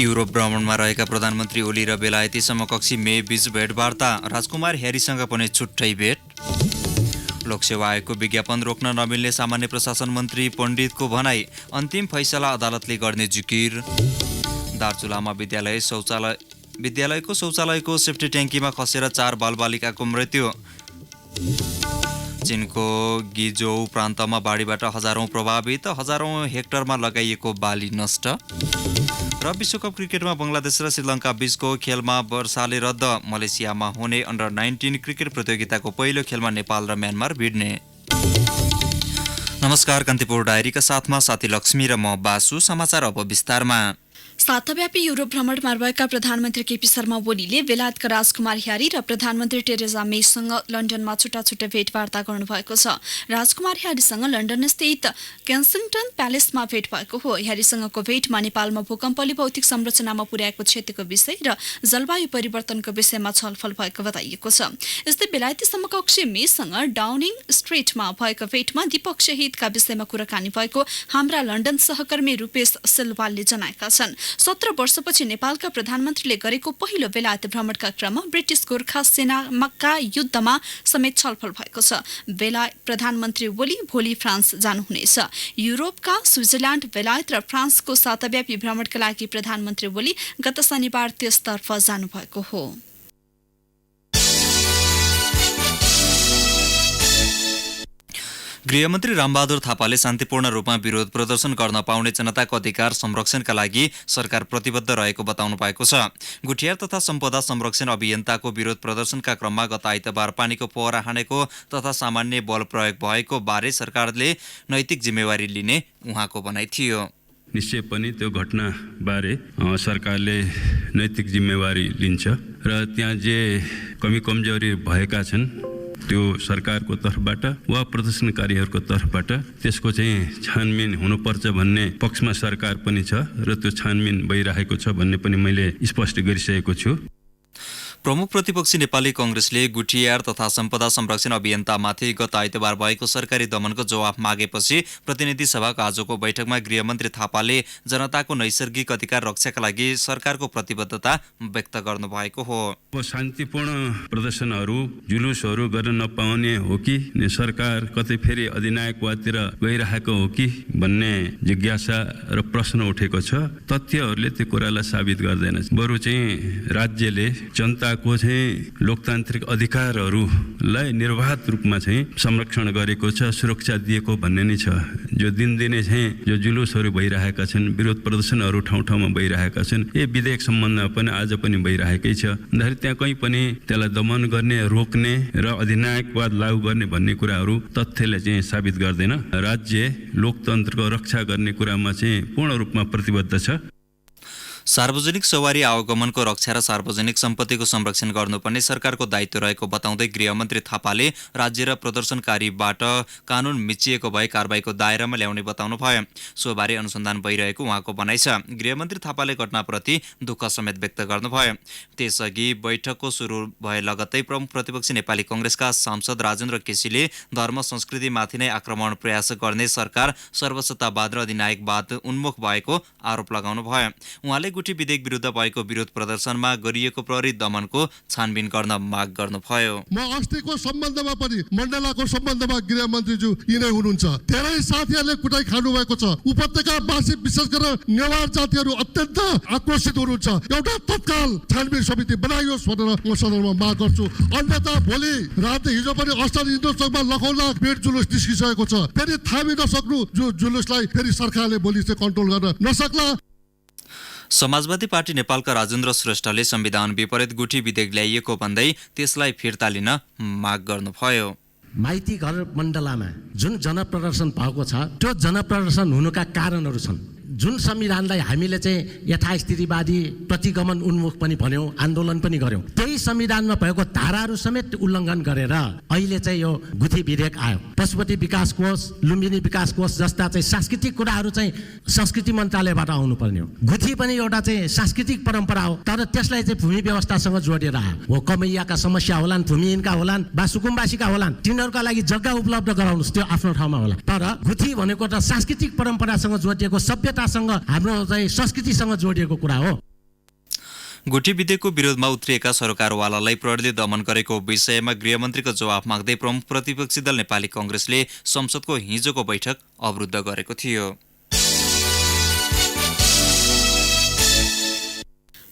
Europe भ्रमणमा रहेका प्रधानमन्त्री ओली र बेलायती समकक्षी मे बीच भेटवार्ता, राजकुमार ह्यारीसँग पनि छुट्टै भेट। लोकसेवा आयोगको विज्ञापन रोक्न नमिल्ने सामान्य प्रशासन मन्त्री पण्डितको भनाई, अन्तिम फैसला अदालतले गर्ने जिकिर। दार्चुलामा विद्यालयको शौचालयको सेफ्टी ट्याङ्कीमा खसेर 4 बालबालिकाको मृत्यु। चीनको गिजोउ प्रान्तमा बाढीबाट हजारौं प्रभावित, हजारौं हेक्टरमा लगाइएको बाली नष्ट। र विश्वकप क्रिकेटमा बङ्गलादेश र श्रीलङ्का बीचको खेलमा वर्षाले रद्द। मलेसियामा हुने अन्डर 19 क्रिकेट प्रतियोगिताको पहिलो खेलमा नेपाल र म्यानमार भिड्ने। नमस्कार, कान्तिपुर डायरीका साथमा साथी लक्ष्मी र म बासु। समाचार अब विस्तारमा। साताव्यापी युरोप भ्रमणमा रहेका प्रधानमन्त्री केपी शर्मा ओलीले बेलायतका राजकुमार ह्यारी र प्रधानमन्त्री टेरेजा मेसँग लन्डनमा छुट्टा छुट्टै भेटवार्ता गर्नुभएको छ। राजकुमार ह्यारीसँग लन्डन स्थित केन्सिङटन प्यालेसमा भेट भएको हो। ह्यारीसँगको भेटमा नेपालमा भूकम्पले भौतिक संरचनामा पुर्याएको क्षतिको विषय र जलवायु परिवर्तनको विषयमा छलफल भएको बताइएको छ। यस्तै बेलायती समकक्षी मेसँग डाउनिङ स्ट्रिटमा भएको भेटमा द्विपक्षीय हितका विषयमा कुराकानी भएको हाम्रा लन्डन सहकर्मी रूपेश सिलवालले जनाएका छन्। 17 वर्षपछि नेपालका प्रधानमन्त्रीले गरेको पहिलो बेलायत भ्रमणका क्रममा ब्रिटिस गोर्खा सेनाका युद्धमा समेत छलफल भएको छ। प्रधानमन्त्री ओली भोलि फ्रान्स जानुहुनेछ। युरोपका स्विजरल्याण्ड, बेलायत र फ्रान्सको साताव्यापी भ्रमणका लागि प्रधानमन्त्री ओली गत शनिबार त्यसतर्फ जानुभएको हो। गृहमन्त्री रामबहादुर थापाले शान्तिपूर्ण रूपमा विरोध प्रदर्शन गर्न पाउने जनताको अधिकार संरक्षणका लागि सरकार प्रतिबद्ध रहेको बताउनु भएको छ। गुठियार तथा सम्पदा संरक्षण अभियन्ताको विरोध प्रदर्शनका क्रममा गत आइतबार पानीको पोहरा हानेको तथा सामान्य बल प्रयोग भएको बारे सरकारले नैतिक जिम्मेवारी लिने उहाँको भनाइ थियो। निश्चय पनि त्यो घटनाबारे सरकारले नैतिक जिम्मेवारी लिन्छ र त्यहाँ जे कमी कमजोरी भएका छन् त्यो सरकारको तर्फबाट वा प्रदर्शनकारीहरूको तर्फबाट त्यसको चाहिँ छानबिन हुनुपर्छ भन्ने पक्षमा सरकार पनि छ र त्यो छानबिन भइरहेको छ भन्ने पनि मैले स्पष्ट गरिसकेको छु। प्रमुख प्रतिपक्षी नेपाली कांग्रेसले गुठियार तथा सम्पदा संरक्षण अभियन्तामाथि गत आइतबार भएको सरकारी दमनको जवाफ मागेपछि प्रतिनिधि सभाको आजको बैठकमा गृहमन्त्री थापाले जनताको नैसर्गिक अधिकार रक्षाका लागि सरकारको प्रतिबद्धता व्यक्त गर्नुभएको हो। शान्तिपूर्ण प्रदर्शनहरू जुलुसहरू गर्न नपाउने हो कि सरकार कतै फेरि अधिनायकवादतिर गइरहेको हो कि भन्ने जिज्ञासा र प्रश्न उठेको छ। तथ्यहरूले त्यो कुरालाई साबित गर्दैन। बरु चाहिँ राज्यले जनता को चाहिँ लोकतान्त्रिक अधिकारहरूलाई निर्वाध रूपमा चाहिँ संरक्षण गरेको छ, सुरक्षा दिएको भन्ने नै छ। जो दिनदिनै चाहिँ जो जुलुसहरू भइरहेका छन्, विरोध प्रदर्शनहरू ठाउँ ठाउँमा भइरहेका छन्, यो विधेयक सम्बन्धमा पनि आज पनि भइरहेकै छ। त्यहाँ कहीँ पनि त्यसलाई दमन गर्ने, रोक्ने र अधिनायकवाद लागू गर्ने भन्ने कुराहरू तथ्यले चाहिँ साबित गर्दैन। राज्य लोकतन्त्रको रक्षा गर्ने कुरामा चाहिँ पूर्ण रूपमा प्रतिबद्ध छ। सार्वजनिक सवारी आवागमनको रक्षा र सार्वजनिक सम्पत्तिको संरक्षण गर्नुपर्ने सरकारको दायित्व रहेको बताउँदै गृहमन्त्री थापाले राज्य र प्रदर्शनकारीबाट कानून मिचिएको भए कारबाहीको दायरामा ल्याउने बताउनु भयो। सोबारे अनुसन्धान भइरहेको उहाँको भनाइ छ। गृहमन्त्री थापाले घटनाप्रति दुःख समेत व्यक्त गर्नुभयो। त्यसअघि बैठकको सुरु भए लगत्तै प्रमुख प्रतिपक्षी नेपाली कांग्रेसका सांसद राजेन्द्र केसीले धर्म संस्कृतिमाथि नै आक्रमण प्रयास गर्ने सरकार सर्वसत्तावाद र अधिनायकवाद उन्मुख भएको आरोप लगाउनु भयो। उहाँले गुठी विधेयक विरुद्ध भएको विरोध प्रदर्शनमा गरिएको प्रहरी दमनको छानबिन गर्न माग गर्नुभयो। म अस्तिको सम्बन्धमा पनि मण्डलाको सम्बन्धमा गृहमन्त्रीज्यू यिनै हुनुहुन्छ। धेरै साथीहरूले कुटाई खानु भएको छ। उपत्यकावासी विशेष गरेर नेवार जातिहरू अत्यन्त आक्रोशित हुनुहुन्छ। एउटा तत्काल छानबिन समिति बनाइयोस् भनेर म सदनमा माग गर्छु। अन्यथा भोलि रात हिजो पनि अष्टल इन्डोर चौकमा लखौला भेट जुलुस निस्किसकेको छ। फेरि थामी नसक्नु जो जुलुसलाई फेरि सरकारले भोलि चाहिँ कन्ट्रोल गर्न नसक्ला। समाजवादी पार्टी नेपालका राजेन्द्र श्रेष्ठले संविधान विपरीत गुठी विधेयक ल्याइएको भन्दै त्यसलाई फिर्ता लिन माग गर्नुभयो। माइती घर मण्डलामा जुन जनप्रदर्शन भएको छ त्यो जनप्रदर्शन हुनुका कारणहरू छन्। जुन संविधानलाई हामीले चाहिँ यथास्थितिवादी प्रतिगमन उन्मुख पनि भन्यौँ, आन्दोलन पनि गर्यौँ, त्यही संविधानमा भएको धाराहरू समेत उल्लङ्घन गरेर अहिले चाहिँ यो गुठी विधेयक आयो। पशुपति विकास कोष, लुम्बिनी विकास कोष जस्ता चाहिँ सांस्कृतिक कुराहरू चाहिँ संस्कृति मन्त्रालयबाट आउनुपर्ने हो। गुठी पनि एउटा चाहिँ सांस्कृतिक परम्परा हो, तर त्यसलाई चाहिँ भूमि व्यवस्थासँग जोडेर आयो। हो कमैयाका समस्या होलान्, भूमिहीनका होलान्, वा सुकुम्बासीका होलान्, तिनीहरूका लागि जग्गा उपलब्ध गराउनुहोस्, त्यो आफ्नो ठाउँमा होला। तर गुठी भनेको त सांस्कृतिक परम्परासँग जोडिएको, सभ्यता हाम्रो चाहिँ संस्कृतिसँग जोडिएको कुरा हो। गुठी विधेयकको विरोधमा उत्रिएका सरकारवालालाई प्रहरीले दमन गरेको विषयमा गृहमन्त्रीको जवाफ माग्दै प्रमुख प्रतिपक्षी दल नेपाली कांग्रेसले संसदको हिजोको बैठक अवरुद्ध गरेको थियो।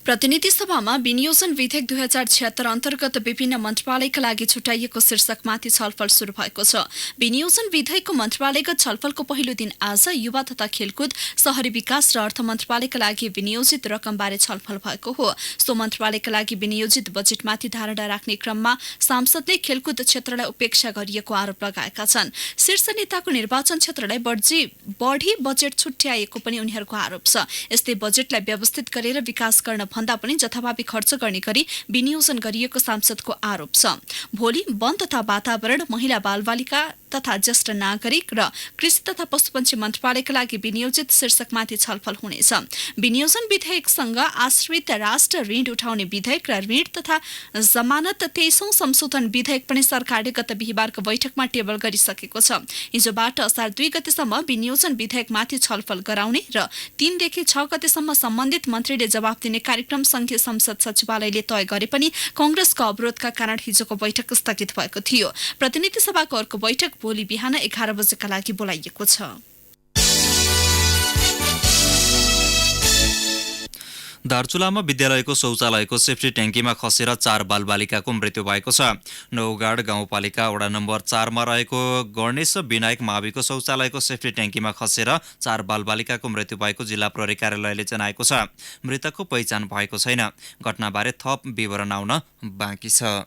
प्रतिनिधि सभामा विनियोजन विधेयक 2076 अन्तर्गत विभिन्न मन्त्रालयका लागि छुट्याइएको शीर्षकमाथि छलफल शुरू भएको छ। विनियोजन विधेयकको मन्त्रालयगत छलफलको पहिलो दिन आज युवा तथा खेलकुद, शहरी विकास र अर्थ मन्त्रालयका लागि विनियोजित रकमबारे छलफल भएको हो। सो मन्त्रालयका लागि विनियोजित बजेटमाथि धारणा राख्ने क्रममा सांसदले खेलकुद क्षेत्रलाई उपेक्षा गरिएको आरोप लगाएका छन्। शीर्ष नेताको निर्वाचन क्षेत्रलाई बढी बजेट छुट्याएको पनि उनीहरूको आरोप छ। यस्तै बजेटलाई व्यवस्थित गरेर विकास गर्न भन्दा पनि जथाभावी खर्च गर्ने गरी विनियोजन गरिएको सांसदको आरोप छ। भोलि वन तथा वातावरण, महिला बालबालिका तथा ज्येष्ठ नागरिक र कृषि तथा पशुपन्छी मन्त्रालयका लागि विनियोजित शीर्षकमाथि छलफल हुनेछ। विनियोजन विधेयकसँग आश्रित राष्ट्र ऋण उठाउने विधेयक र ऋण तथा जमानत 23औं संशोधन विधेयक पनि सरकारले गत बिहिबारको बैठकमा टेबल गरिसकेको छ। हिजोबाट असार 2 गतेसम्म विनियोजन विधेयकमाथि छलफल गराउने र 3 देखि 6 गतेसम्म सम्बन्धित मन्त्रीले जवाफ दिने कार्यक्रम संघीय संसद सचिवालयले तय गरे पनि कांग्रेसको अवरोधका कारण हिजोको बैठक स्थगित भएको थियो। प्रतिनिधि सभाको अर्को बैठक भोलि बिहान 11 बजेका लागि बोलाइएको छ। दार्चुलामा विद्यालयको शौचालयको सेफ्टी ट्याङ्कीमा खसेर 4 बालबालिकाको मृत्यु भएको छ। नौगाड गाउँपालिका वडा नम्बर 4 मा रहेको गणेश विनायक माविको शौचालयको सेफ्टी ट्याङ्कीमा खसेर 4 बालबालिकाको मृत्यु भएको जिल्ला प्रहरी कार्यालयले जनाएको छ। मृतकको पहिचान भएको छैन। घटनाबारे थप विवरण आउन बाँकी छ।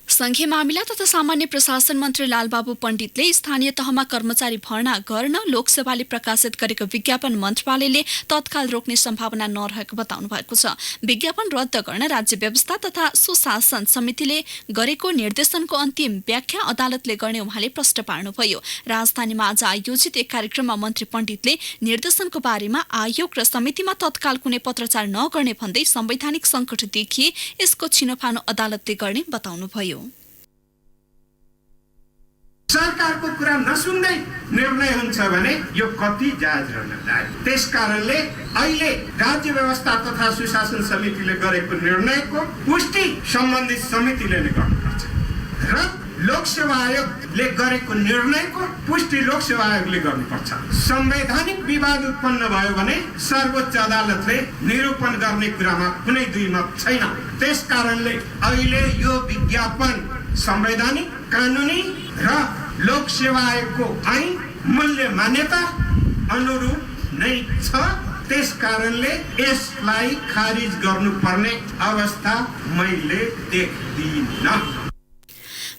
संघीय मामिला तथा सामान्य प्रशासन मन्त्री लालबाबु पण्डितले स्थानीय तहमा कर्मचारी भर्ना गर्न लोकसेवाले प्रकाशित गरेको विज्ञापन मन्त्रालयले तत्काल रोक्ने सम्भावना नरहेको बताउनु भएको छ। विज्ञापन रद्द गर्न राज्य व्यवस्था तथा सुशासन समितिले गरेको निर्देशनको अन्तिम व्याख्या अदालतले गर्ने उहाँले प्रश्न पार्नुभयो। राजधानीमा आज आयोजित एक कार्यक्रममा मन्त्री पण्डितले निर्देशनको बारेमा आयोग र समितिमा तत्काल कुनै पत्रचार नगर्ने भन्दै संवैधानिक संकट देखिए यसको छिनोफानो अदालतले गर्ने बताउनुभयो। सरकारको कुरा नसुन्दै निर्णय हुन्छ भने यो कति जायज रहन जायज। त्यसकारणले अहिले राज्य व्यवस्था तथा सुशासन समितिले गरेको निर्णयको पुष्टि सम्बन्धित समितिले नै गर्नुपर्छ र लोकसेवा आयोगले गरेको निर्णयको पुष्टि लोकसेवा आयोगले गर्नुपर्छ। संवैधानिक विवाद उत्पन्न भयो भने सर्वोच्च अदालतले निरूपण गर्ने कुरामा कुनै दुई मत छैन। त्यसकारणले अहिले यो विज्ञापन संवैधानिक, कानुनी र लोकसेवा आयोगको ऐन मूल्य मान्यता अनुरूप नै छ। त्यसकारणले यसलाई खारिज गर्नुपर्ने अवस्था मैले देख्दिन।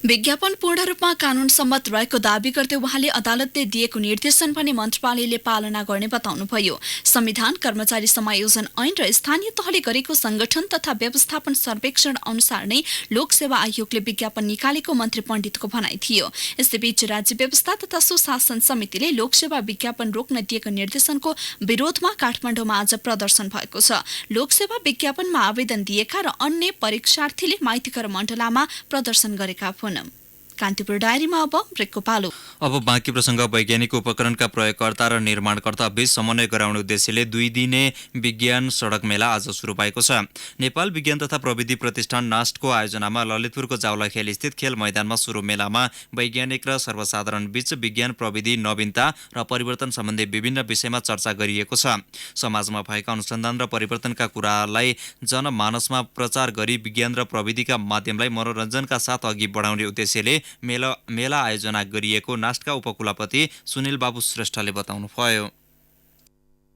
विज्ञापन पूर्ण रूपमा कानून सम्मत रहेको दावी गर्दै उहाँले अदालतले दिएको निर्देशन पनि मन्त्रालयले पालना गर्ने बताउनुभयो। संविधान, कर्मचारी समायोजन ऐन र स्थानीय तहले गरेको संगठन तथा व्यवस्थापन सर्वेक्षण अनुसार नै लोकसेवा आयोगले विज्ञापन निकालेको मन्त्री पण्डितको भनाइ थियो। यसैबीच राज्य व्यवस्था तथा सुशासन समितिले लोकसेवा विज्ञापन रोक्न दिएको निर्देशनको विरोधमा काठमाडौँमा आज प्रदर्शन भएको छ। लोकसेवा विज्ञापनमा आवेदन दिएका र अन्य परीक्षार्थीले माइतीघर मण्डलामा प्रदर्शन गरेका हुन्। कान्तिपुर डायरीमा अब ब्रेकको पालो। अब बाँकी प्रसंग। वैज्ञानिक उपकरणका प्रयोगकर्ता र निर्माणकर्ता बीच समन्वय गराउने उद्देश्यले 2 दिने विज्ञान सडक मेला आज सुरु भएको छ। नेपाल विज्ञान तथा प्रविधि प्रतिष्ठान नास्टको आयोजनामा ललितपुरको जावलाखेल स्थित खेल मैदानमा सुरु मेलामा वैज्ञानिक र सर्वसाधारण बीच विज्ञान, प्रविधि, नवीनता र परिवर्तन सम्बन्धी विभिन्न विषयमा चर्चा गरिएको छ। समाजमा भएका अनुसन्धान र परिवर्तनका कुरालाई जनमानसमा प्रचार गरी विज्ञान र प्रविधिका माध्यमलाई मनोरञ्जनका साथ अघि बढाउने उद्देश्यले मेला आयोजना गरिएको नास्टका उपकुलपति सुनिल बाबु श्रेष्ठले बताउनुभयो।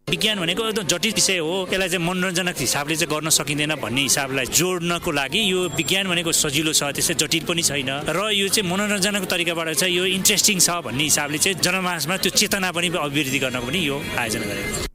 विज्ञान भनेको एकदम जटिल विषय हो। यसलाई चाहिँ मनोरञ्जनक हिसाबले चाहिँ गर्न सकिँदैन भन्ने हिसाबलाई जोड्नको लागि यो विज्ञान भनेको सजिलो छ, त्यसै जटिल पनि छैन र यो चाहिँ मनोरञ्जनको तरिकाबाट चाहिँ यो इन्ट्रेस्टिङ छ भन्ने हिसाबले चाहिँ जनमानसमा त्यो चेतना पनि अभिवृद्धि गर्नको पनि यो आयोजना गरेको।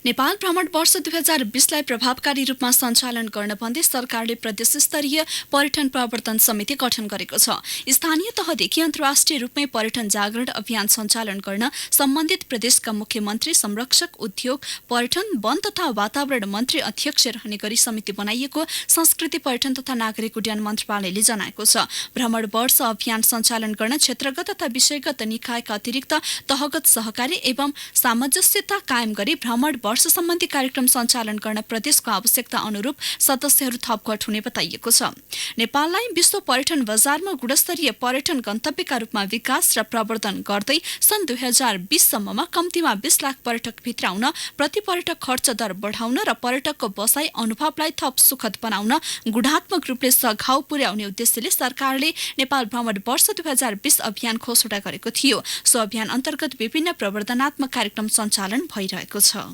नेपाल भ्रमण वर्ष 2020लाई प्रभावकारी रूपमा सञ्चालन गर्न भन्दै सरकारले प्रदेश स्तरीय पर्यटन प्रवर्तन समिति गठन गरेको छ। स्थानीय तहदेखि अन्तर्राष्ट्रिय रूपमै पर्यटन जागरण अभियान सञ्चालन गर्न सम्बन्धित प्रदेशका मुख्यमन्त्री, संरक्षक, उद्योग, पर्यटन, वन तथा वातावरण मन्त्री अध्यक्ष रहने गरी समिति बनाइएको संस्कृति, पर्यटन तथा नागरिक उड्डयन मन्त्रालयले जनाएको छ। भ्रमण वर्ष अभियान सञ्चालन गर्न क्षेत्रगत तथा विषयगत निकायका अतिरिक्त तहगत सहकारी एवं सामञ्जस्यता कायम गरी भ्रमण वर्ष सम्बन्धी कार्यक्रम सञ्चालन गर्न प्रदेशको आवश्यकता अनुरूप सदस्यहरू थपघट हुने बताइएको छ। नेपाललाई विश्व पर्यटन बजारमा गुणस्तरीय पर्यटन गन्तव्यका रूपमा विकास र प्रवर्धन गर्दै सन् 2020 सम्ममा कम्तीमा 20 लाख पर्यटक भित्राउन, प्रति पर्यटक खर्च दर बढाउन र पर्यटकको बसाई अनुभवलाई थप सुखद बनाउन गुणात्मक रूपले सघाउ पुर्याउने उद्देश्यले सरकारले नेपाल भ्रमण वर्ष 2020 अभियान घोषणा गरेको थियो। सो अभियान अन्तर्गत विभिन्न प्रवर्धनात्मक कार्यक्रम सञ्चालन भइरहेको छ।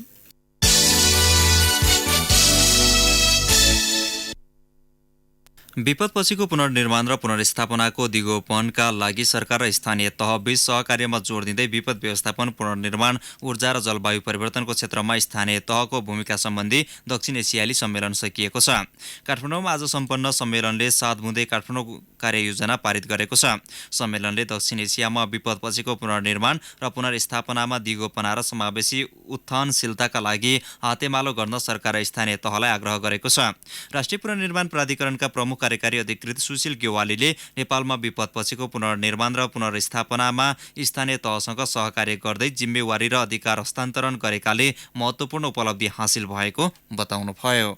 विपदपछिको पुनर्निर्माण र पुनर्स्थापनाको दिगोपनका लागि सरकार र स्थानीय तहबीच सहकार्यमा जोड दिँदै विपद व्यवस्थापन, पुनर्निर्माण, ऊर्जा र जलवायु परिवर्तनको क्षेत्रमा स्थानीय तहको भूमिका सम्बन्धी दक्षिण एसियाली सम्मेलन सकिएको छ। काठमाडौँमा आज सम्पन्न सम्मेलनले 7 बुँदे काठमाडौँ कार्ययोजना पारित गरेको छ। सम्मेलनले दक्षिण एसियामा विपदपछिको पुनर्निर्माण र पुनर्स्थापनामा दिगोपना र समावेशी उत्थानशीलताका लागि हातेमालो गर्न सरकार र स्थानीय तहलाई आग्रह गरेको छ। राष्ट्रिय पुनर्निर्माण प्राधिकरणका प्रमुख कार्यकारी अधिकृत सुशील गेवालीले नेपालमा विपदपछिको पुनर्निर्माण र पुनर्स्थापनामा स्थानीय तहसँग सहकार्य गर्दै जिम्मेवारी र अधिकार हस्तान्तरण गरेकाले महत्त्वपूर्ण उपलब्धि हासिल भएको बताउनुभयो।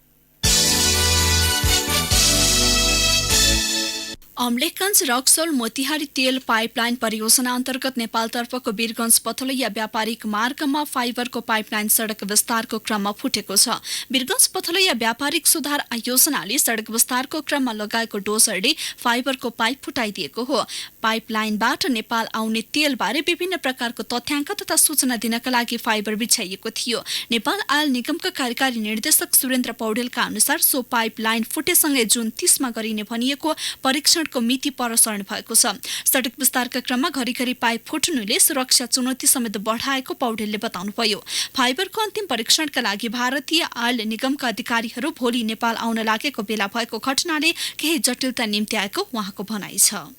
अम्लेखगञ्ज रक्सोल मोतिहारी तेल पाइपलाइन परियोजना अन्तर्गत नेपालतर्फको वीरगञ्ज पथलैया व्यापारिक मार्गमा फाइबरको पाइपलाइन सडक विस्तारको क्रममा फुटेको छ। वीरगञ्ज पथलैया व्यापारिक सुधार योजनाले सडक विस्तारको क्रममा लगाएको डोजरले फाइबरको पाइप फुटाइदिएको हो। पाइपलाइनबाट नेपाल आउने तेलबारे विभिन्न प्रकारको तथ्याङ्क तथा सूचना दिनका लागि फाइबर बिछाइएको थियो। नेपाल आयल निगमका कार्यकारी निर्देशक सुरेन्द्र पौडेलका अनुसार सो पाइपलाइन फुटेसँगै जुन 30 मा गरिने भनिएको परीक्षण को मिति परसरण भएको छ। सडक विस्तारका क्रममा घरिघरि पाइप फुट्नुले सुरक्षा चुनौती समेत बढाएको पौडेलले बताउनुभयो। फाइबरको अन्तिम परीक्षणका लागि भारतीय आयल निगमका अधिकारीहरू भोलि नेपाल आउन लागेको बेला भएको घटनाले केही जटिलता निम्ति आएको उहाँको भनाइ छ।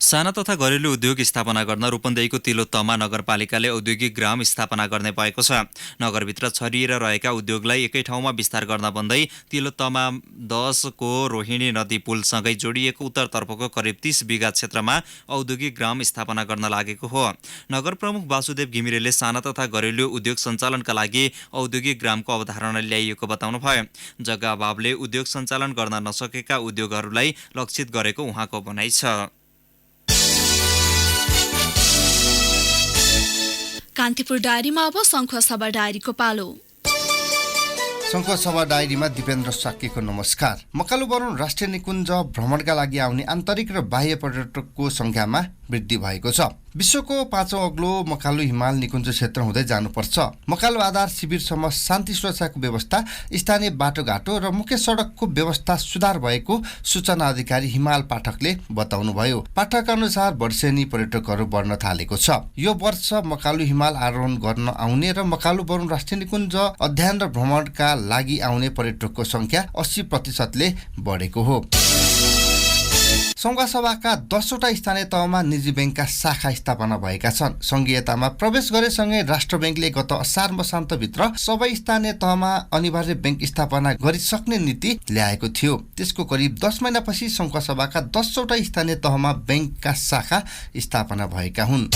साना तथा घरेलु उद्योग स्थापना गर्न रूपन्देहीको तिलोत्तमा नगरपालिकाले औद्योगिक ग्राम स्थापना गर्ने भएको छ। नगरभित्र छरिएर रहेका उद्योगलाई एकै ठाउँमा विस्तार गर्न भन्दै तिलोत्तमा 10 को रोहिणी नदी पुलसँगै जोडिएको उत्तरतर्फको करिब 30 बिघा क्षेत्रमा औद्योगिक ग्राम स्थापना गर्न लागेको हो। नगर प्रमुख वासुदेव घिमिरेले साना तथा घरेलु उद्योग सञ्चालनका लागि औद्योगिक ग्रामको अवधारणा ल्याइएको बताउनुभयो। जग्गा अभावले उद्योग सञ्चालन गर्न नसकेका उद्योगहरूलाई लक्षित गरेको उहाँको भनाइ छ। कान्तिपुर डायरीमा अब सङ्खुवासभा डायरीको पालो। सङ्खुवासभा डायरीमा दिपेन्द्र साक्यको नमस्कार। मकालु बरुण राष्ट्रिय निकुञ्ज भ्रमणका लागि आउने आन्तरिक र बाह्य पर्यटकको संख्यामा वृद्धि भएको छ। विश्वको 5औं अग्लो मकालु हिमाल निकुञ्ज क्षेत्र हुँदै जानुपर्छ। मकालु आधार शिविरसम्म शान्ति सुरक्षाको व्यवस्था, स्थानीय बाटोघाटो र मुख्य सडकको व्यवस्था सुधार भएको सूचना अधिकारी हिमाल पाठकले बताउनुभयो। पाठक अनुसार वर्षेनी पर्यटकहरू बढ्न थालेको छ। यो वर्ष मकालु हिमाल आरोहण गर्न आउने र मकालु बरुण राष्ट्रिय निकुञ्ज अध्ययन र भ्रमणका लागि आउने पर्यटकको संख्या 80% बढेको हो। सङ्घसभाका 10वटा स्थानीय तहमा निजी ब्याङ्कका शाखा स्थापना भएका छन्। संघीयतामा प्रवेश गरेसँगै राष्ट्र ब्याङ्कले गत असार मसान्तभित्र सबै स्थानीय तहमा अनिवार्य ब्याङ्क स्थापना गरिसक्ने नीति ल्याएको थियो। त्यसको करिब 10 महिनापछि सङ्घसभाका 10वटा स्थानीय तहमा ब्याङ्कका शाखा स्थापना भएका हुन्।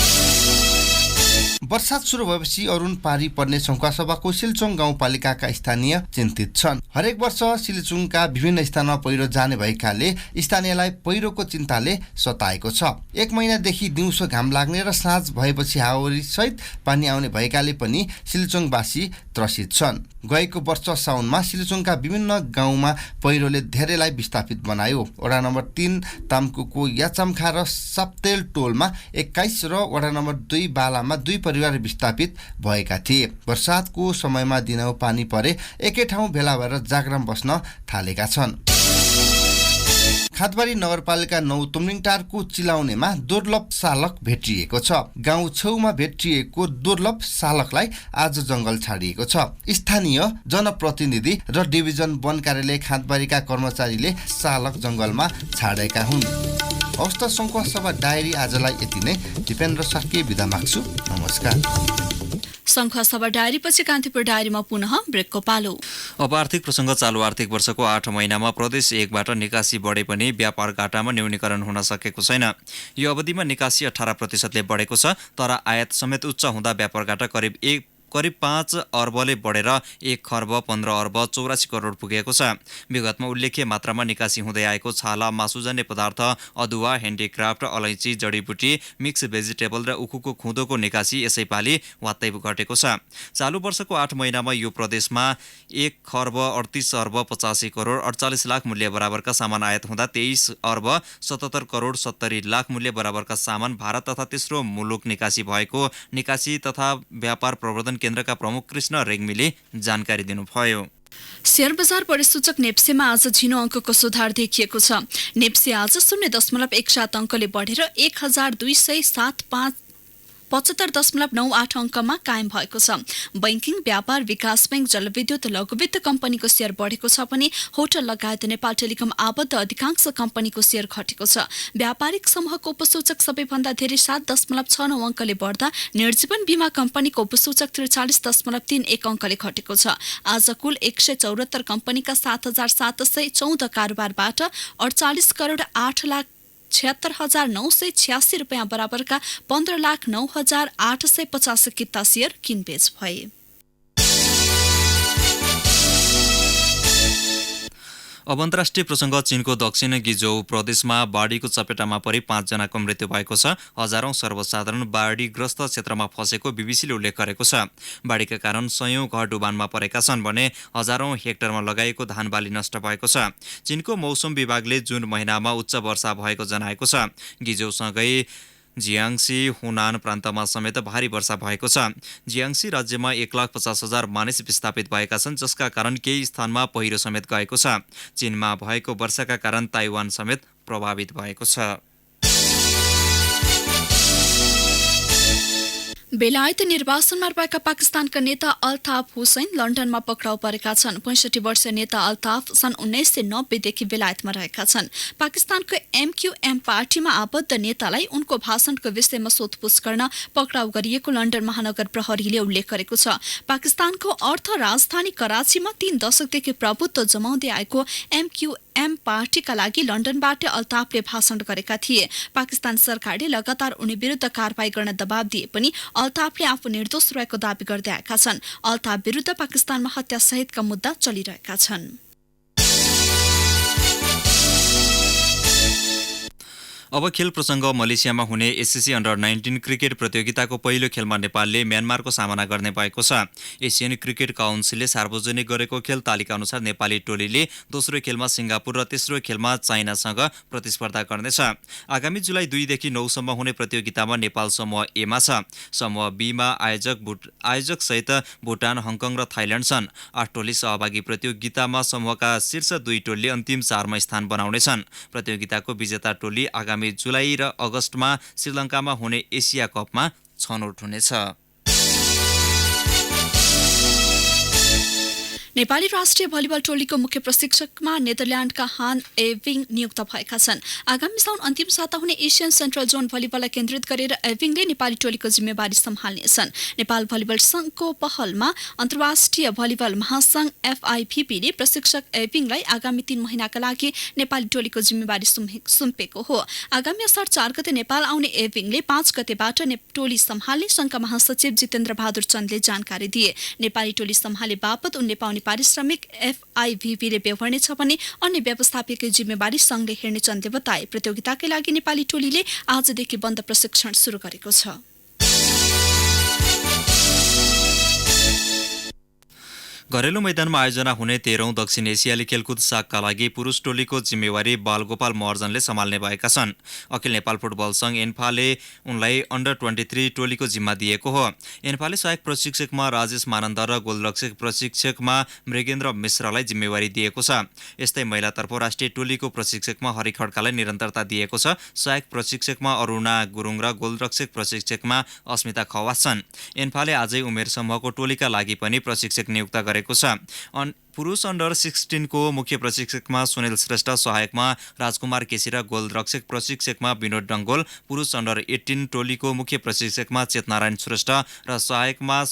वर्षात सुरु भएपछि अरुण पारी पर्ने सङ्खुवासभाको सिल्चोङ गाउँपालिकाका स्थानीय चिन्तित छन्। हरेक वर्ष सिल्चोङका विभिन्न स्थानमा पहिरो जाने भएकाले स्थानीयलाई पहिरोको चिन्ताले सताएको छ। 1 महिनादेखि दिउँसो घाम लाग्ने र साँझ भएपछि हावाहुरी सहित पानी आउने भएकाले पनि सिल्चोङवासी त्रसित छन्। गएको वर्ष साउनमा सिल्चोङका विभिन्न गाउँमा पहिरोले धेरैलाई विस्थापित बनायो। वडा नम्बर 3 तामकुको याचामखा र सप्तेल टोलमा 21 र वडा नम्बर 2 बालामा 2 परिवार विस्थापित भएका थिए। वर्षातको समयमा दिनौ पानी परे एकै ठाउँ भेला भएर जागराम बस्न थालेका छन्। खादबारी नगरपालिका 9 तुमलिङटारको चिलाउनेमा दुर्लभ सालक भेटिएको छ। गाउँ छेउमा भेटिएको दुर्लभ सालकलाई आज जंगल छाडिएको छ। स्थानीय जनप्रतिनिधि र डिभिजन वन कार्यालय खादबारीका कर्मचारीले सालक जंगलमा छाडेका हुन्। हवस् त संखुवासभा डायरी आजलाई यति नै। दिपेन्द्र सार्की बिदा माग्छु। नमस्कार। संखुवासभा डायरीपछि कान्तिपुर डायरीमा पुनः ब्रेकको पालो। अब आर्थिक प्रसङ्ग। चालु आर्थिक वर्षको 8 महिनामा प्रदेश 1बाट निकासी बढे पनि व्यापार घाटामा न्यूनीकरण हुन सकेको छैन। यो अवधिमा निकासी 18%ले बढेको छ, तर आयात समेत उच्च हुँदा व्यापार घाटा करिब 5 अर्बले बढेर 1 खर्ब 15 अर्ब 84 करोड पुगेको छ। विगतमा उल्लेख्य मात्रामा निकासी हुँदै आएको छाला, मासुजन्य पदार्थ, अदुवा, ह्यान्डिक्राफ्ट, अलैँची, जडीबुटी, मिक्स भेजिटेबल र उखुको खुँदोको निकासी यसैपालि वात्तै घटेको छ। चालु वर्षको 8 महिनामा यो प्रदेशमा 1 खर्ब 38 अर्ब 85 करोड 48 लाख मूल्य बराबरका सामान आयात हुँदा 23 अर्ब 77 करोड 70 लाख मूल्य बराबरका सामान भारत तथा तेस्रो मुलुक निकासी भएको निकासी तथा व्यापार प्रवर्धन केन्द्रका प्रमुख कृष्ण रेग्मीले जानकारी दिनुभयो। शेयर बजार परिसूचक नेप्सेमा आज झिनो अङ्कको सुधार देखिएको छ। नेप्से आज 0.17 अङ्कले बढेर 1275.98 अङ्कमा कायम भएको छ। बैंकिङ, व्यापार, विकास बैंक, जलविद्युत, लघुवित्त कम्पनीको शेयर बढेको छ भने होटल लगायत नेपाल टेलिकम आबद्ध अधिकांश कम्पनीको शेयर घटेको छ। व्यापारिक समूहको उपसूचक सबैभन्दा धेरै 7.69 अङ्कले बढ्दा निर्जीवन बीमा कम्पनीको उपसूचक 43.31 अङ्कले घटेको छ। आज कुल 174 कम्पनीका 7,714 कारोबारबाट 48 करोड 8,76,986 रुपियाँ बराबरका 15,09,850 किता शेयर किनबेच भए। अब अन्तर्राष्ट्रिय प्रसङ्ग। चीनको दक्षिण गिजोउ प्रदेशमा बाढीको चपेटामा परि 5 जनाको मृत्यु भएको छ। हजारौं सर्वसाधारण बाढीग्रस्त क्षेत्रमा फँसेको बीबीसीले उल्लेख गरेको छ। बाढीका कारण सयौं घर डुबानमा परेका छन् भने हजारौं हेक्टरमा लगाएको धान बाली नष्ट भएको छ। चीनको मौसम विभागले जुन महिनामा उच्च वर्षा भएको जनाएको छ। गिजोउसँगै जियाङ्सी, हुनान प्रान्तमा समेत भारी वर्षा भएको छ। जियाङ्सी राज्यमा 1,50,000 मानिस विस्थापित भएका छन्, जसका कारण केही स्थानमा पहिरो समेत गएको छ। चीनमा भएको वर्षाका कारण ताइवान समेत प्रभावित भएको छ। बेलायत निर्वाचनमा रहेका पाकिस्तानका नेता अल्ताफ हुसैन लन्डनमा पक्राउ परेका छन्। 65 वर्षीय नेता अल्ताफ सन् 1990 देखि बेलायतमा रहेका छन्। पाकिस्तानको MQM पार्टीमा आबद्ध नेतालाई उनको भाषणको विषयमा सोधपुछ गर्न पक्राउ गरिएको लन्डन महानगर प्रहरीले उल्लेख गरेको छ। पाकिस्तानको अर्थ राजधानी कराचीमा 3 दशकदेखि प्रभुत्व जमाउँदै आएको MQM पार्टीका लागि लन्डनबाट अल्ताफले भाषण गरेका थिए। पाकिस्तान सरकारले लगातार उनी विरुद्ध कारबाही गर्न दबाव दिए पनि अल्ताफले आफू निर्दोष रहेको दावी गर्दै आएका छन्। अल्ताफ विरुद्ध पाकिस्तानमा हत्या सहितका मुद्दा चलिरहेका छन्। अब खेल प्रसङ्ग। मलेसियामा हुने एससीसी अन्डर-19 क्रिकेट प्रतियोगिताको पहिलो खेलमा नेपालले म्यानमारको सामना गर्ने भएको छ। एसियन क्रिकेट काउन्सिलले सार्वजनिक गरेको खेल तालिका अनुसार नेपाली टोलीले दोस्रो खेलमा सिङ्गापुर र तेस्रो खेलमा चाइनासँग प्रतिस्पर्धा गर्नेछ। आगामी जुलाई 2 देखि 9 सम्म हुने प्रतियोगितामा नेपाल समूह ए मा छ। समूह बी मा आयोजक सहित भुटान, हङकङ र थाइल्याण्ड छन्। 8 टोली सहभागी प्रतियोगितामा समूहका शीर्ष 2 टोलीले अन्तिम 4 मा स्थान बनाउनेछन्। प्रतियोगिताको विजेता टोली आगामी जुलाई र अगस्तमा श्रीलङ्कामा हुने एसिया कपमा छनौट हुनेछ। नेपाली राष्ट्रिय भलिबल टोलीको मुख्य प्रशिक्षकमा नेदरल्याण्डका हान एभिङ नियुक्त भएका छन्। आगामी साउन अन्तिम साता हुने एसियन सेन्ट्रल जोन भलिबललाई केन्द्रित गरेर एभिङले नेपाली टोलीको जिम्मेवारी सम्हाल्नेछन्। नेपाल भलिबल संघको पहलमा अन्तर्राष्ट्रिय भलिबल महासंघ FIVB ले प्रशिक्षक एभिङलाई आगामी 3 महिनाका लागि नेपाली टोलीको जिम्मेवारी सुम्पेको हो। आगामी असार 4 गते नेपाल आउने एभिङले 5 गतेबाट टोली सम्हाल्ने संघका महासचिव जितेन्द्र बहादुर चन्दले जानकारी दिए। नेपाली टोली सम्हाले बापत उनले पाउने पारिश्रमिक FIVB ले बेहोर्नेछ भने अन्य व्यवस्थापकीय जिम्मेवारी संघले हेर्ने चन्दले बताए। प्रतियोगिताकै लागि नेपाली टोलीले आजदेखि बन्द प्रशिक्षण सुरु गरेको छ। घरेलु मैदानमा आयोजना हुने 13औं दक्षिण एसियाली खेलकुद सागका लागि पुरुष टोलीको जिम्मेवारी बालगोपाल महर्जनले सम्हाल्ने भएका छन्। अखिल नेपाल फुटबल संघ एन्फाले उनलाई अन्डर 23 टोलीको जिम्मा दिएको हो। एन्फाले सहायक प्रशिक्षकमा राजेश मानन्द र गोलरक्षक प्रशिक्षकमा मृगेन्द्र मिश्रलाई जिम्मेवारी दिएको छ। यस्तै महिलातर्फ राष्ट्रिय टोलीको प्रशिक्षकमा हरि खड्कालाई निरन्तरता दिएको छ। सहायक प्रशिक्षकमा अरुणा गुरुङ र गोलरक्षक प्रशिक्षकमा अस्मिता खवास छन्। एन्फाले आजै उमेर समूहको टोलीका लागि पनि प्रशिक्षक नियुक्त गरेको छ। पुरुष अन्डर 16 को मुख्य प्रशिक्षकमा सुनिल श्रेष्ठ, सहायकमा राजकुमार केसी र गोलरक्षक प्रशिक्षकमा विनोद डङ्गोल, पुरुष अन्डर 18 टोलीको मुख्य प्रशिक्षकमा चेतनारायण श्रेष्ठ र सहायकमा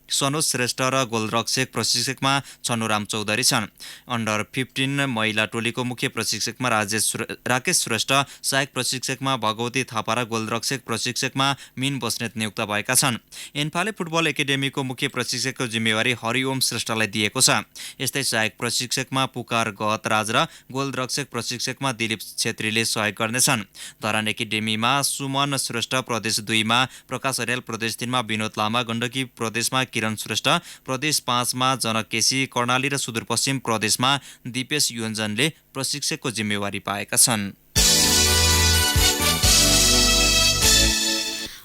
सनोज श्रेष्ठ र गोलरक्षक प्रशिक्षकमा छन्नुराम चौधरी छन्। अन्डर 15 महिला टोलीको मुख्य प्रशिक्षकमा राकेश श्रेष्ठ, सहायक प्रशिक्षकमा भगवती थापा र गोलरक्षक प्रशिक्षकमा मिन बस्नेत नियुक्त भएका छन्। एन्फाले फुटबल एकाडेमीको मुख्य प्रशिक्षकको जिम्मेवारी हरिओम श्रेष्ठलाई दिएको छ। यस्तै सहायक प्रशिक्षकमा पुकार गहतराज र गोलरक्षक प्रशिक्षकमा दिलीप छेत्रीले सहयोग गर्नेछन्। धरान एकाडेमीमा सुमन श्रेष्ठ, प्रदेश 2 मा प्रकाश अर्याल, प्रदेश 3 मा विनोद लामा, गण्डकी प्रदेशमा किरण श्रेष्ठ, प्रदेश 5 मा जनक केसी, कर्णाली र सुदूरपश्चिम प्रदेशमा दिपेश योन्जनले प्रशिक्षकको जिम्मेवारी पाएका छन्।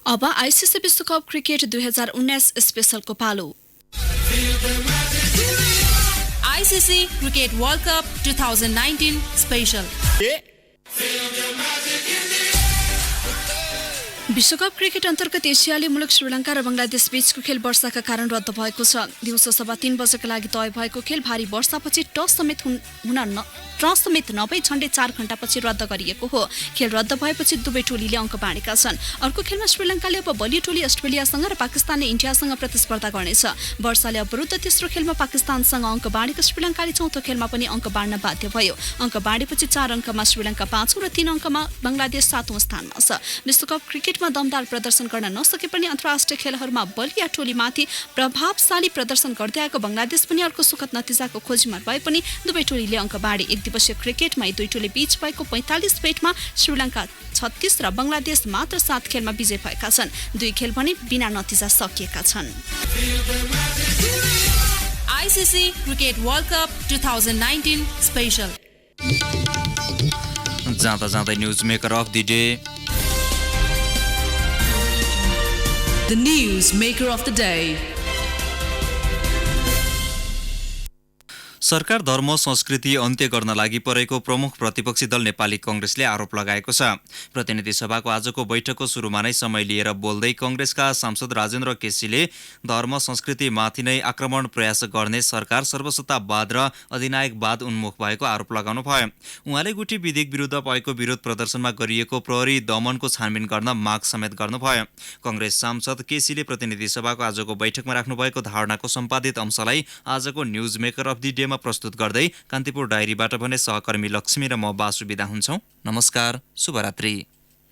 अब आइसिसी विश्वकप क्रिकेट 2019 स्पेशलको पालो। ICC cricket world cup 2019 special. विश्वकप क्रिकेट अन्तर्गत एसियाली मुलुक श्रीलङ्का र बंगलादेश बीचको खेल वर्षाका कारण रद्द भएको छ। दिउँसो 3:15 बजेका लागि तय भएको खेल भारी वर्षापछि टस समेत नभई झण्डै 4 घण्टापछि रद्द गरिएको हो। खेल रद्द भएपछि दुवै टोलीले अङ्क बाँडेका छन्। अर्को खेलमा श्रीलङ्काले अब बलियो टोली अस्ट्रेलियासँग र पाकिस्तानले इन्डियासँग प्रतिस्पर्धा गर्नेछ। वर्षाले अवरुद्ध तेस्रो खेलमा पाकिस्तानसँग अङ्क बाँडेको श्रीलङ्काले चौथो खेलमा पनि अङ्क बाँड्न बाध्य भयो। अङ्क बाँडेपछि 4 अङ्कमा श्रीलङ्का 5औं र 3 अङ्कमा बंगलादेश 7औं स्थानमा छ। विश्वकप क्रिकेटमा दमदार प्रदर्शन गर्न नसके पनि अन्तर्राष्ट्रिय खेलहरूमा बलिया टोलीमाथि प्रभावशाली प्रदर्शन गर्दै आएको बंगलादेश पनि अर्को सुखद नतिजाको खोजीमा भए पनि दुवै टोलीले अङ्क बाँडे। एक दिवसीय क्रिकेटमा यी दुई टोली बीच भएको 45 फेटमा श्रीलङ्का 36 र बंगलादेश मात्र 7 खेलमा विजय भएका छन्। दुई खेल पनि बिना नतिजा सकिएका छन्। ICC cricket world cup 2019 special. जाँदा जाँदै news maker of the day. The news maker of the day. सरकार धर्म संस्कृति अन्त्य गर्न लागि परेको प्रमुख प्रतिपक्षी दल नेपाली कांग्रेसले आरोप लगाएको छ। प्रतिनिधि सभाको आजको बैठकको सुरुमा नै समय लिएर बोल्दै कांग्रेसका सांसद राजेन्द्र केसीले धर्म संस्कृति माथि नै आक्रमण प्रयास गर्ने सरकार सर्वसत्तावाद र अधिनायकवाद उन्मुख भएको आरोप लगाउनु भयो। उहाँले गुठी विधेयक विरुद्ध भएको विरोध प्रदर्शनमा गरिएको प्रहरी दमनको छानबिन गर्न माग समेत गर्नुभयो। कांग्रेस सांसद केसीले प्रतिनिधि सभाको आजको बैठकमा राख्नुभएको धारणाको सम्पादित अंशलाई आजको न्यूज मेकर अफ द डेमा प्रस्तुत गर्दै कान्तिपुर डायरीबाट भने सहकर्मी लक्ष्मी र म बासु बिदा हुन्छौं। नमस्कार, शुभरात्रि।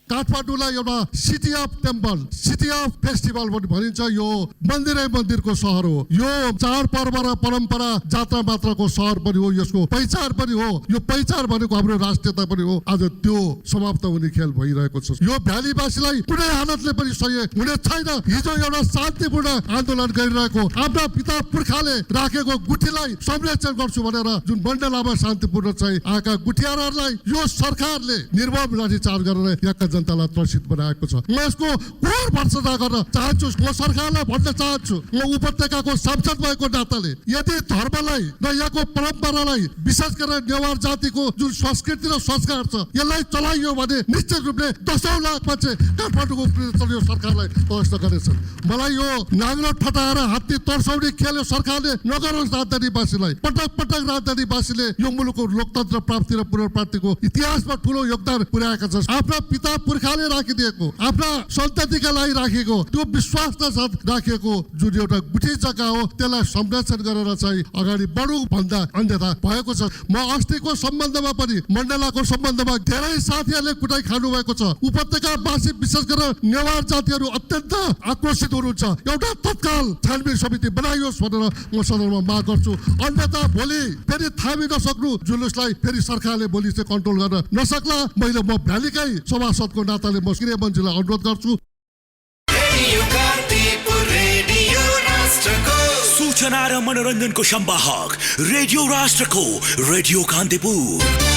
काठमाडौँलाई एउटा city of temple, city of festival भनिन्छ। यो मन्दिरै मन्दिरको सहर हो। यो चाडपर्व र परम्परा जात्रा मात्रको सहर पनि हो। यसको पहिचान पनि हो। यो पहिचान भनेको हाम्रो राष्ट्रियता पनि हो। आज त्यो समाप्त हुने खेल भइरहेको छ। यो भ्यालीवासीलाई कुनै हालतले पनि सहयोग हुने छैन। हिजो एउटा शान्तिपूर्ण आन्दोलन गरिरहेको आफ्ना पिता पुर्खाले राखेको गुठीलाई संरक्षण गर्छु भनेर जुन मण्डलामा शान्तिपूर्ण चाहिँ आएका गुठियारहरूलाई यो सरकारले निर्मम लाठीचार्ज गरेर जनतालाई त्रसित बनाएको छ। म यसको घोर भर्त्सना गर्न चाहन्छु। म सरकारलाई भन्न चाहन्छु, म उपत्यकाको सांसद भएको नाताले यदि धर्मलाई र यहाँको परम्परालाई विशेष गरेर नेवार जातिको जुन संस्कृति र संस्कार छ यसलाई चलाइयो भने निश्चित रूपले 10औं लाख मान्छे काठमाडौँको यो सरकारलाई प्रश्न गर्नेछन्। मलाई यो नाङ्लो ठटाएर हात्ती तर्साउने खेल्यो सरकारले नगरोस्। राजधानीवासीलाई पटक पटक राजधानीवासीले यो मुलुकको लोकतन्त्र प्राप्ति र पुनर्प्राप्तिको इतिहासमा ठूलो योगदान पुर्याएका छन्। आफ्ना पिता पुर्खाले राखिदिएको, आफ्ना सन्ततिका लागि राखेको त्यो विश्वासका साथ राखेको जुन एउटा गुठी जग्गा हो त्यसलाई संरक्षण गरेर चाहिँ अगाडि बढौँ भन्दा अन्यथा भएको छ। म अस्तिको सम्बन्धमा पनि मण्डलाको सम्बन्धमा धेरै साथीहरूले कुटाइ खानु भएको छ। उपत्यकावासी विशेष गरेर नेवार जातिहरू अत्यन्त आक्रोशित हुनुहुन्छ। एउटा तत्काल छानबिन समिति बनाइयोस् भनेर म सदनमा माग गर्छु। अन्यथा भोलि फेरि थामी नसक्नु जुलुसलाई फेरि सरकारले भोलि चाहिँ कन्ट्रोल गर्न नसक्ला। मैले म भ्यालीकै सभासदको नाताले म गृहमन्त्रीलाई अनुरोध गर्छु। सूचना र मनोरञ्जनको संवाहक रेडियो राष्ट्रको रेडियो कान्तिपुर।